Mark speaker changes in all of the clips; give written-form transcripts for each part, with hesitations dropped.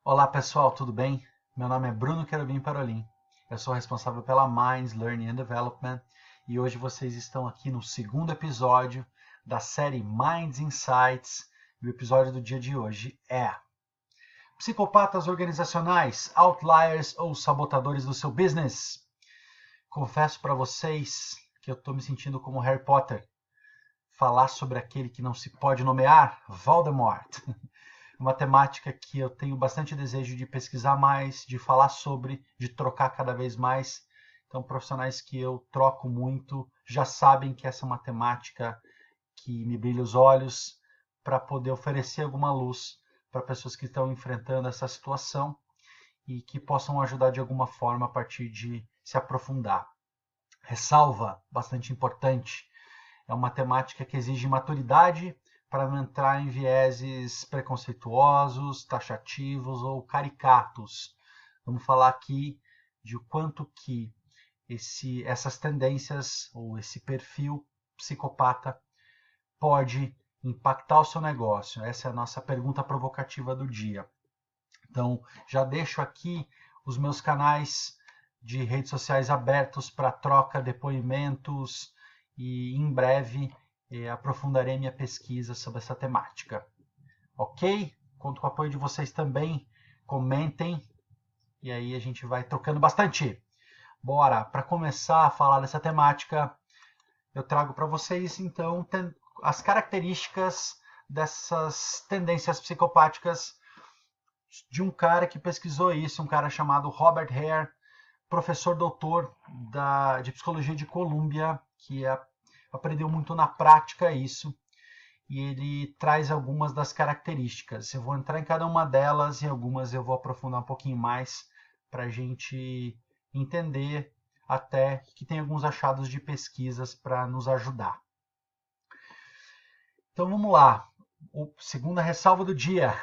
Speaker 1: Olá pessoal, tudo bem? Meu nome é Bruno Querubim Parolin. Eu sou responsável pela Minds Learning and Development e hoje vocês estão aqui no segundo episódio da série Minds Insights. E o episódio do dia de hoje é: psicopatas organizacionais, outliers ou sabotadores do seu business? Confesso para vocês que eu estou me sentindo como Harry Potter. Falar sobre aquele que não se pode nomear, Voldemort. Uma temática que eu tenho bastante desejo de pesquisar mais, de falar sobre, de trocar cada vez mais. Então, profissionais que eu troco muito já sabem que essa é uma temática que me brilha os olhos para poder oferecer alguma luz para pessoas que estão enfrentando essa situação e que possam ajudar de alguma forma a partir de se aprofundar. Ressalva, bastante importante, é uma temática que exige maturidade para não entrar em vieses preconceituosos, taxativos ou caricatos. Vamos falar aqui de o quanto que essas tendências ou esse perfil psicopata pode impactar o seu negócio. Essa é a nossa pergunta provocativa do dia. Então, já deixo aqui os meus canais de redes sociais abertos para troca, depoimentos e em breve aprofundarei minha pesquisa sobre essa temática. Ok? Conto com o apoio de vocês também. Comentem e aí a gente vai trocando bastante. Bora! Para começar a falar dessa temática, eu trago para vocês então as características dessas tendências psicopáticas de um cara que pesquisou isso, um cara chamado Robert Hare, professor doutor de psicologia de Colômbia, que aprendeu muito na prática isso, e ele traz algumas das características. Eu vou entrar em cada uma delas e algumas eu vou aprofundar um pouquinho mais para a gente entender, até que tem alguns achados de pesquisas para nos ajudar. Então vamos lá. Segunda ressalva do dia.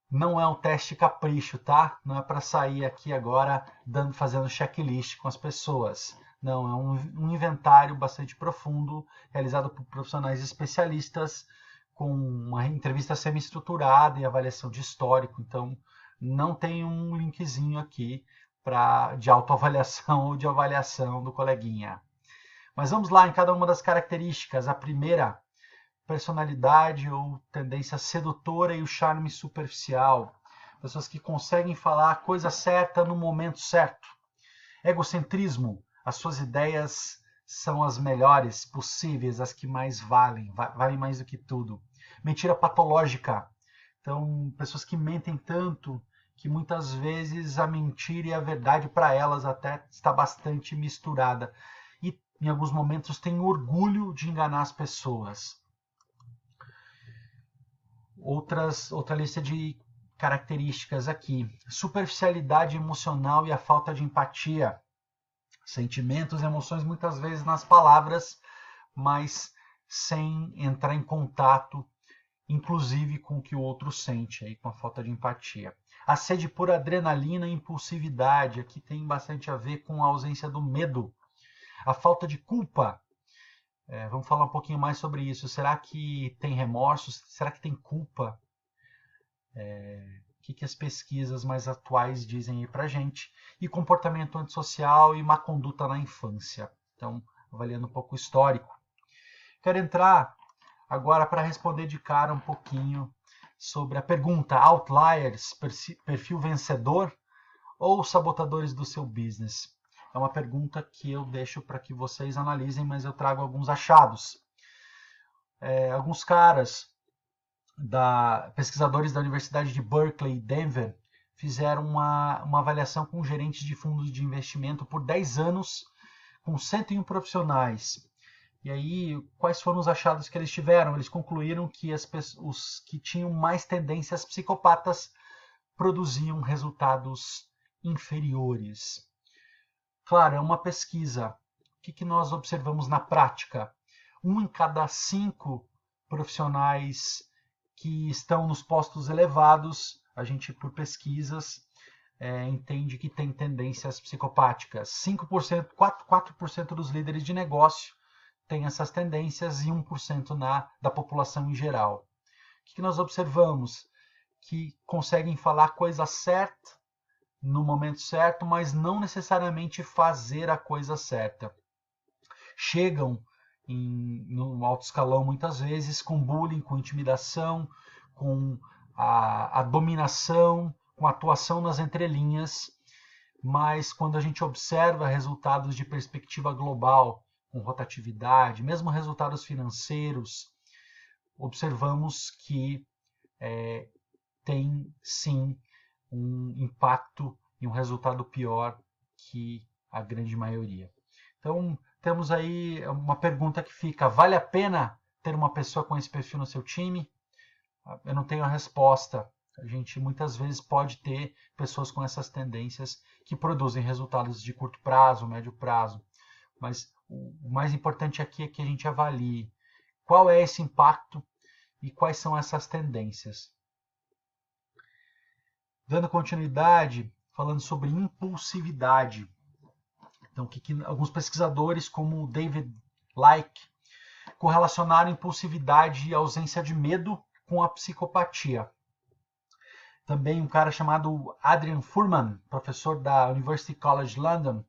Speaker 1: Não é um teste capricho, tá? Não é para sair aqui agora fazendo checklist com as pessoas. Não, é um inventário bastante profundo, realizado por profissionais especialistas, com uma entrevista semi-estruturada e avaliação de histórico. Então, não tem um linkzinho aqui de autoavaliação ou de avaliação do coleguinha. Mas vamos lá em cada uma das características. A primeira, personalidade ou tendência sedutora e o charme superficial. Pessoas que conseguem falar a coisa certa no momento certo. Egocentrismo. As suas ideias são as melhores possíveis, as que mais valem mais do que tudo. Mentira patológica. Então, pessoas que mentem tanto que muitas vezes a mentira e a verdade para elas até está bastante misturada. E em alguns momentos têm orgulho de enganar as pessoas. Outra lista de características aqui: superficialidade emocional e a falta de empatia. Sentimentos e emoções muitas vezes nas palavras, mas sem entrar em contato, inclusive com o que o outro sente, aí, com a falta de empatia. A sede por adrenalina e impulsividade, aqui tem bastante a ver com a ausência do medo. A falta de culpa. Vamos falar um pouquinho mais sobre isso. Será que tem remorsos? Será que tem culpa? O que as pesquisas mais atuais dizem aí pra gente? E comportamento antissocial e má conduta na infância. Então, avaliando um pouco o histórico. Quero entrar agora para responder de cara um pouquinho sobre a pergunta: outliers, perfil vencedor ou sabotadores do seu business? É uma pergunta que eu deixo para que vocês analisem, mas eu trago alguns achados. Alguns caras, pesquisadores da Universidade de Berkeley e Denver, fizeram uma avaliação com gerentes de fundos de investimento por 10 anos, com 101 profissionais. E aí, quais foram os achados que eles tiveram? Eles concluíram que os que tinham mais tendências psicopatas produziam resultados inferiores. Claro, é uma pesquisa. O que nós observamos na prática? 1 em cada 5 profissionais que estão nos postos elevados, a gente, por pesquisas, entende que tem tendências psicopáticas. 5%, 4% dos líderes de negócio têm essas tendências e 1% da população em geral. O que nós observamos? que conseguem falar a coisa certa no momento certo, mas não necessariamente fazer a coisa certa. Chegam no alto escalão muitas vezes com bullying, com intimidação, com a dominação, com a atuação nas entrelinhas, mas quando a gente observa resultados de perspectiva global, com rotatividade, mesmo resultados financeiros, observamos que tem sim um impacto e um resultado pior que a grande maioria. Então, temos aí uma pergunta que fica: vale a pena ter uma pessoa com esse perfil no seu time? Eu não tenho a resposta. A gente muitas vezes pode ter pessoas com essas tendências que produzem resultados de curto prazo, médio prazo. Mas o mais importante aqui é que a gente avalie qual é esse impacto e quais são essas tendências. Dando continuidade, falando sobre impulsividade. Então, alguns pesquisadores, como David Icke, correlacionaram impulsividade e ausência de medo com a psicopatia. Também um cara chamado Adrian Furman, professor da University College London,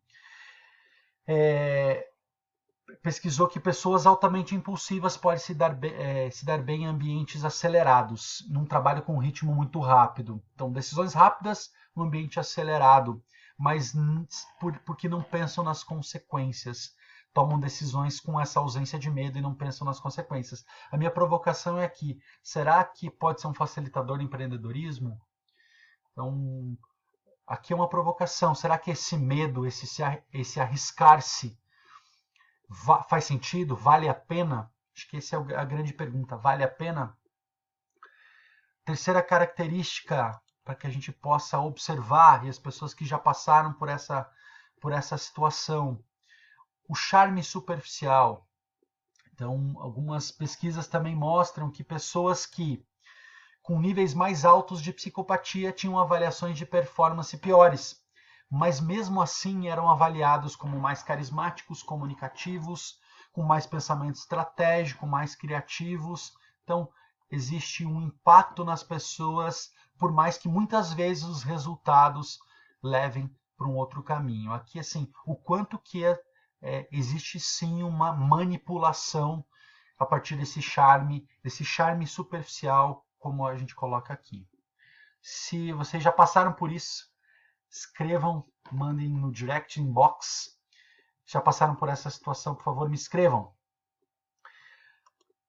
Speaker 1: pesquisou que pessoas altamente impulsivas podem se dar bem em ambientes acelerados, num trabalho com ritmo muito rápido. Então, decisões rápidas num ambiente acelerado, mas porque não pensam nas consequências. Tomam decisões com essa ausência de medo e não pensam nas consequências. A minha provocação é aqui: será que pode ser um facilitador de empreendedorismo? Então, aqui é uma provocação. Será que esse medo, esse arriscar-se, faz sentido? Vale a pena? Acho que essa é a grande pergunta. Vale a pena? Terceira característica para que a gente possa observar, e as pessoas que já passaram por essa situação: o charme superficial. Então, algumas pesquisas também mostram que pessoas que com níveis mais altos de psicopatia tinham avaliações de performance piores, mas mesmo assim eram avaliados como mais carismáticos, comunicativos, com mais pensamento estratégico, mais criativos. Então, existe um impacto nas pessoas, por mais que muitas vezes os resultados levem para um outro caminho. Aqui, assim, o quanto que existe sim uma manipulação a partir desse charme superficial, como a gente coloca aqui. Se vocês já passaram por isso, escrevam, mandem no direct inbox. Já passaram por essa situação, por favor, me escrevam.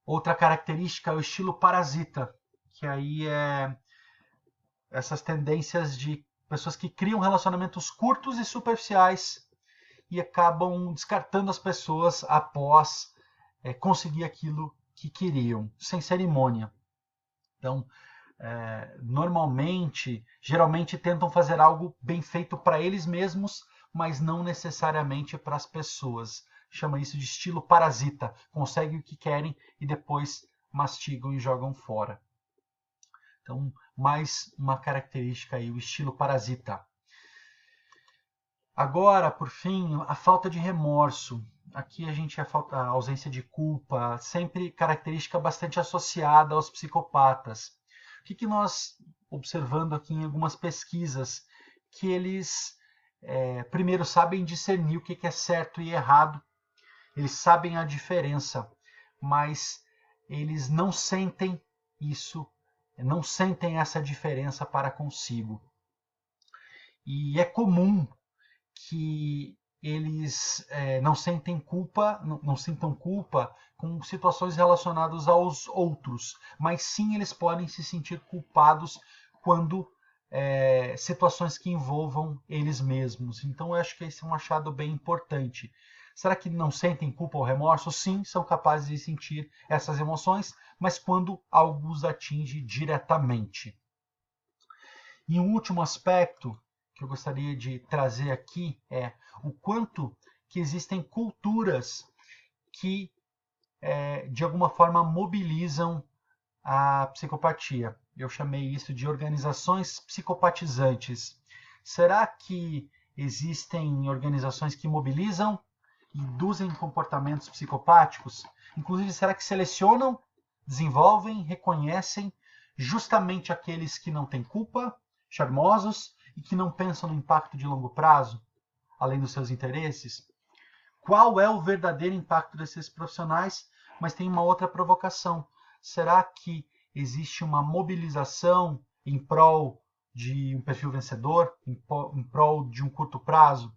Speaker 1: Outra característica é o estilo parasita, que aí é essas tendências de pessoas que criam relacionamentos curtos e superficiais e acabam descartando as pessoas após conseguir aquilo que queriam, sem cerimônia. Então, geralmente tentam fazer algo bem feito para eles mesmos, mas não necessariamente para as pessoas. Chama isso de estilo parasita. Conseguem o que querem e depois mastigam e jogam fora. Então, mais uma característica aí, o estilo parasita. Agora, por fim, a falta de remorso. Aqui a ausência de culpa, sempre característica bastante associada aos psicopatas. O que nós, observando aqui em algumas pesquisas, que eles primeiro sabem discernir o que é certo e errado, eles sabem a diferença, mas eles não sentem isso, não sentem essa diferença para consigo. E é comum que eles não sintam culpa com situações relacionadas aos outros, mas sim eles podem se sentir culpados quando situações que envolvam eles mesmos. Então eu acho que esse é um achado bem importante. Será que não sentem culpa ou remorso? Sim, são capazes de sentir essas emoções, mas quando algo os atinge diretamente. E um último aspecto que eu gostaria de trazer aqui é o quanto que existem culturas que, de alguma forma, mobilizam a psicopatia. Eu chamei isso de organizações psicopatizantes. Será que existem organizações que mobilizam e induzem comportamentos psicopáticos? Inclusive, será que selecionam, desenvolvem, reconhecem justamente aqueles que não têm culpa, charmosos e que não pensam no impacto de longo prazo, além dos seus interesses? Qual é o verdadeiro impacto desses profissionais? Mas tem uma outra provocação. Será que existe uma mobilização em prol de um perfil vencedor, em prol de um curto prazo?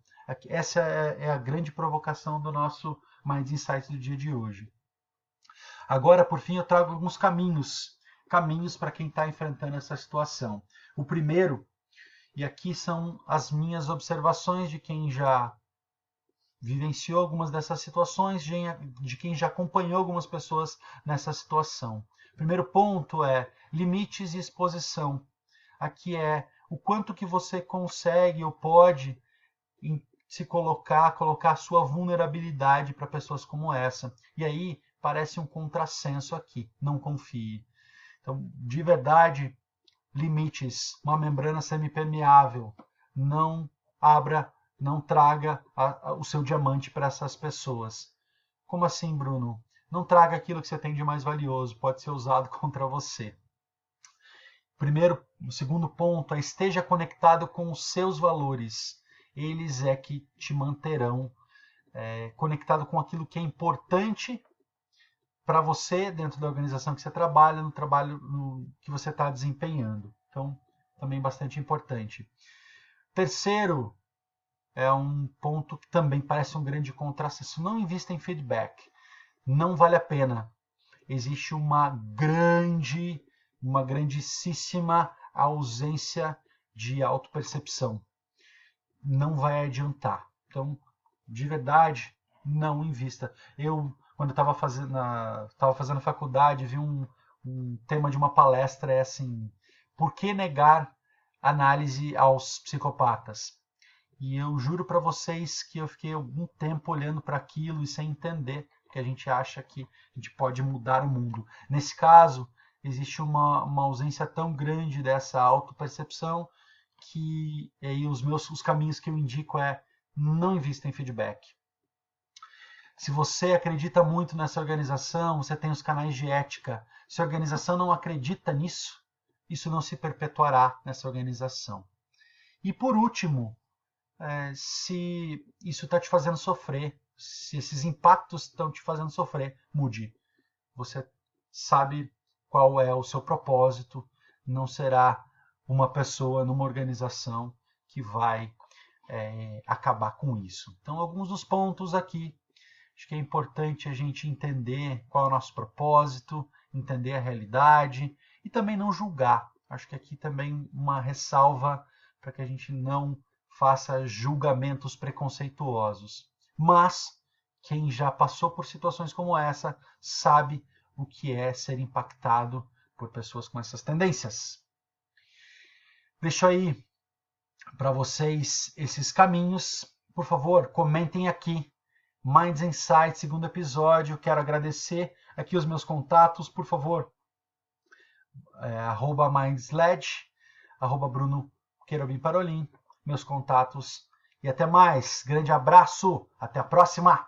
Speaker 1: Essa é a grande provocação do nosso Minds Insights do dia de hoje. Agora, por fim, eu trago alguns caminhos para quem está enfrentando essa situação. O primeiro, e aqui são as minhas observações de quem já vivenciou algumas dessas situações, de quem já acompanhou algumas pessoas nessa situação. O primeiro ponto é limites e exposição. Aqui é o quanto que você consegue ou pode se colocar a sua vulnerabilidade para pessoas como essa. E aí parece um contrassenso aqui, não confie. Então, de verdade, limites, uma membrana semipermeável, não abra, não traga o seu diamante para essas pessoas. Como assim, Bruno? Não traga aquilo que você tem de mais valioso, pode ser usado contra você. O segundo ponto é esteja conectado com os seus valores. Eles é que te manterão conectado com aquilo que é importante para você dentro da organização que você trabalha, no trabalho que você está desempenhando. Então, também bastante importante. Terceiro, é um ponto que também parece um grande contrassenso. Não invista em feedback. Não vale a pena. Existe uma grandíssima ausência de autopercepção. Não vai adiantar. Então, de verdade, não invista. Quando eu estava fazendo faculdade, vi um tema de uma palestra, é assim, por que negar análise aos psicopatas? E eu juro para vocês que eu fiquei algum tempo olhando para aquilo e sem entender, porque a gente acha que a gente pode mudar o mundo. Nesse caso, existe uma ausência tão grande dessa autopercepção que aí os caminhos que eu indico é não invista em feedback. Se você acredita muito nessa organização, você tem os canais de ética. Se a organização não acredita nisso, isso não se perpetuará nessa organização. E por último, se isso está te fazendo sofrer, se esses impactos estão te fazendo sofrer, mude. Você sabe qual é o seu propósito, não será uma pessoa numa organização que vai acabar com isso. Então, alguns dos pontos aqui, acho que é importante a gente entender qual é o nosso propósito, entender a realidade e também não julgar. Acho que aqui também uma ressalva para que a gente não faça julgamentos preconceituosos. Mas quem já passou por situações como essa sabe o que é ser impactado por pessoas com essas tendências. Deixo aí para vocês esses caminhos. Por favor, comentem aqui. Minds Insights, segundo episódio. Quero agradecer aqui os meus contatos. Por favor, @mindsled, @Bruno Querubim Parolin, meus contatos. E até mais. Grande abraço. Até a próxima.